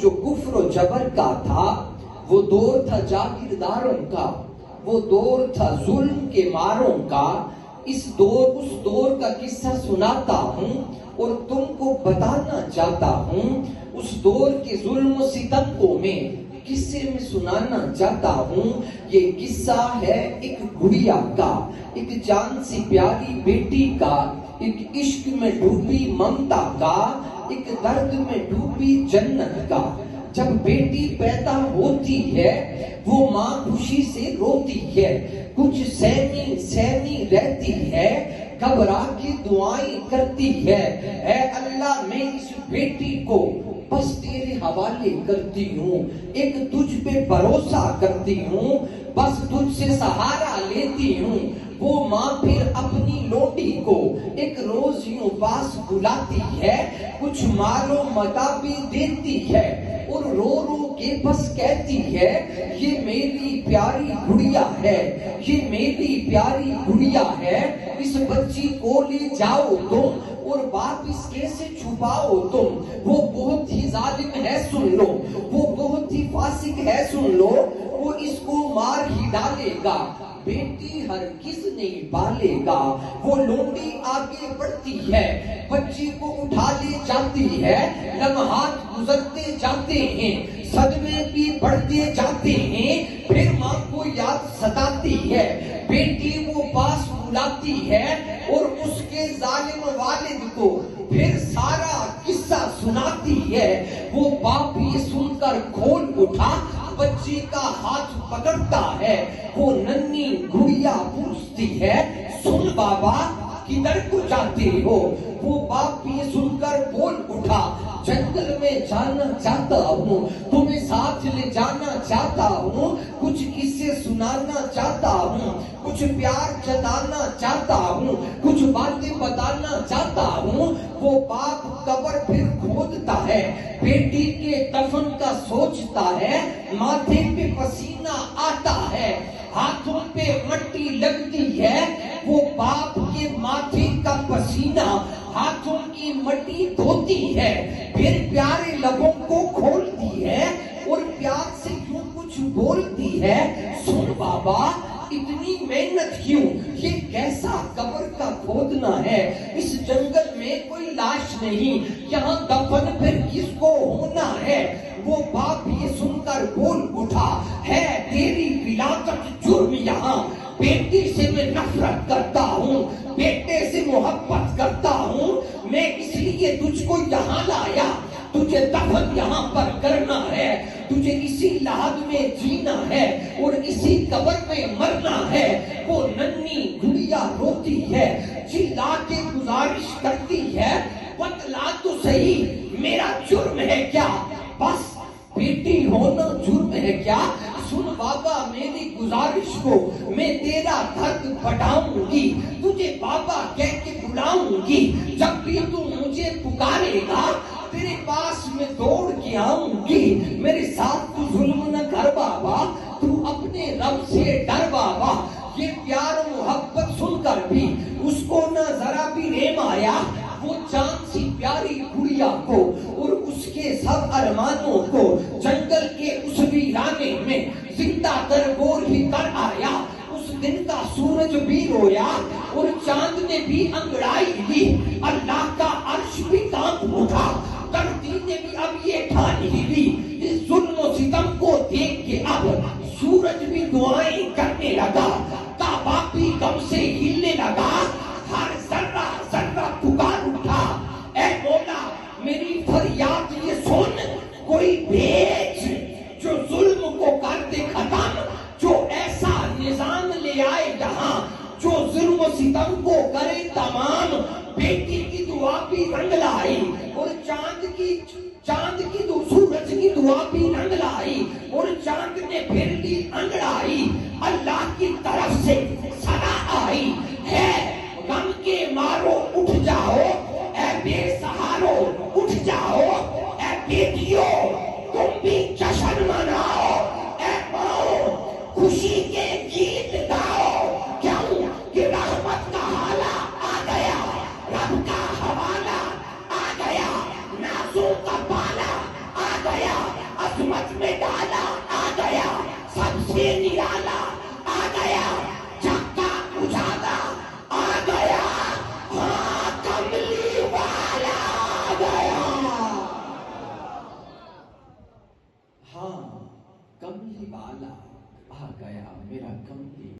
جو کفر و جبر کا تھا، وہ دور تھا جاگیرداروں کا، وہ دور تھا ظلم کے ماروں کا۔ اس دور کا قصہ سناتا ہوں اور تم کو بتانا چاہتا ہوں۔ اس دور کے ظلم و ستم کو میں قصے میں سنانا چاہتا ہوں۔ یہ قصہ ہے ایک گڑیا کا، ایک جان سی پیاری بیٹی کا، ایک عشق میں ڈوبی ممتا کا، ایک درد میں ڈوبی جنت کا۔ جب بیٹی پیدا ہوتی ہے وہ ماں خوشی سے روتی ہے، کچھ سہمی رہتی ہے، گھبرا کے دعائیں کرتی ہے۔ اے اللہ میں اس بیٹی کو بس تیرے حوالے کرتی ہوں، ایک تجھ پہ بھروسہ کرتی ہوں، بس تجھ سے سہارا لیتی ہوں۔ وہ ماں پھر اپنی لوٹی کو ایک روز یوں پاس بلاتی ہے، کچھ مال و متاع بھی دیتی ہے اور رو رو کے بس کہتی ہے یہ میری پیاری گڑیا ہے، یہ میری پیاری گڑیا ہے۔ اس بچی کو لے جاؤ تم اور واپس کیسے چھپاؤ تم، وہ بہت ہی ظالم ہے سن لو، وہ بہت ہی فاسق ہے سن لو، وہ اس کو مار ہی ڈالے گا، بیٹی ہرگز نہیں پالے گا۔ وہ لونڈی آگے بڑھتی ہے، بچی کو اٹھا لے جاتی ہے، لمحات گزرتے جاتے ہیں، صدمے بھی بڑھتے جاتے ہیں، پھر ماں کو یاد ستاتی ہے، بیٹی وہ پاس بلاتی ہے اور اس کے ظالم والد کو پھر سارا قصہ سناتی ہے۔ وہ باپ یہ سن کر کھول اٹھا، بچی کا ہاتھ پکڑتا ہے، وہ ننھی گڑیا پوچھتی ہے سن بابا کدھر کو جاتے ہو؟ وہ باپ یہ سن کر بول اٹھا جنگل میں جانا چاہتا ہوں، تمہیں ساتھ لے جانا چاہتا ہوں، کچھ قصے سنانا چاہتا ہوں، کچھ پیار جتانا چاہتا ہوں، کچھ باتیں بتانا چاہتا ہوں۔ وہ باپ قبر پھر کھودتا ہے، بیٹی کے دفن کا سوچتا ہے، ماتھے پہ پسینہ آتا ہے، ہاتھوں پہ مٹی لگتی ہے، وہ باپ کے ماتھے کا پسینہ ہاتھوں کی مٹی دھوتی ہے، پھر پیارے لبوں کو کھولتی ہے اور پیار سے یوں کچھ بولتی ہے سن بابا اتنی محنت کیوں، یہ کیسا قبر کا کھودنا ہے، اس جنگل میں کوئی لاش نہیں، یہاں دفن پھر کس کو ہونا ہے؟ وہ باپ یہ سن کر بول اٹھا ہے تیری ولادت جرم یہاں، بیٹی سے میں نفرت کرتا ہوں، بیٹے سے محبت کرتا ہوں، میں اس لیے تجھ کو یہاں لایا، تجھے دفن یہاں پر کرنا ہے، تجھے اسی لحد میں جینا ہے اور اسی قبر میں مرنا ہے۔ وہ ننھی گڑیا روتی ہے، چلا کے گزارش کرتی ہے بتلا تو صحیح میرا جرم ہے کیا، بس بیٹی ہونا جرم ہے کیا؟ سن بابا میری گزارش کو، میں تیرا درد بڑھاؤں گی، تجھے بابا کہہ کے بلاؤں گی، جب بھی تو مجھے پکارے گا تیرے پاس میں دوڑ کے آؤں گی، میرے ساتھ تو ظلم نہ کر بابا، تو اپنے رب سے ڈر بابا۔ یہ پیار و محبت سن کر بھی اس کو نہ ذرا بھی رحم آیا، وہ چاند سی پیاری گڑیا کو اور اس کے سب ارمانوں کو جنگل کے اس ویرانے میں زندہ درگور ہی کر آیا۔ اس دن کا سورج بھی رویا اور چاند نے بھی انگڑائی لی، اللہ کا عرش بھی کانپ اٹھا، دھرتی نے بھی اب یہ ٹھان ہی لی، اس ظلم و ستم کو دیکھ کے اب سورج بھی دعائیں کرنے لگا، کعبہ بھی غم سے ہلنے لگا، ہر ذرہ ذرہ پکار اٹھا اے مولا میری فریاد یہ سن، کوئی بھیج جو ظلم کو کر دے ختم، جو ایسا نظام لے آئے یہاں جو ظلم و ستم کو کرے تمام۔ بیٹی کی دعا بھی رنگ لائی اور سورج کی دعا بھی رنگ لائی اور چاند نے پھر لی انگڑائی، اللہ کی طرف سے صدا آئی ہے غم کے مارو اٹھ جاؤ، اے بے سہارو اٹھ جاؤ، اے بیٹیوں تم بھی جشن مناؤ، اے ماؤں خوشی کے گیت گاؤ، کیوں کہ رحمت کا حالہ آ گیا، رب کا حوالہ آ گیا، نازوں کا بالا آ گیا، عظمت میں ڈالا آ گیا، سب سے نرالا آ گیا، جگتا اجالا آ گیا، ہاں کملی والا آ گیا، ہاں کملی والا آ گیا، میرا کملی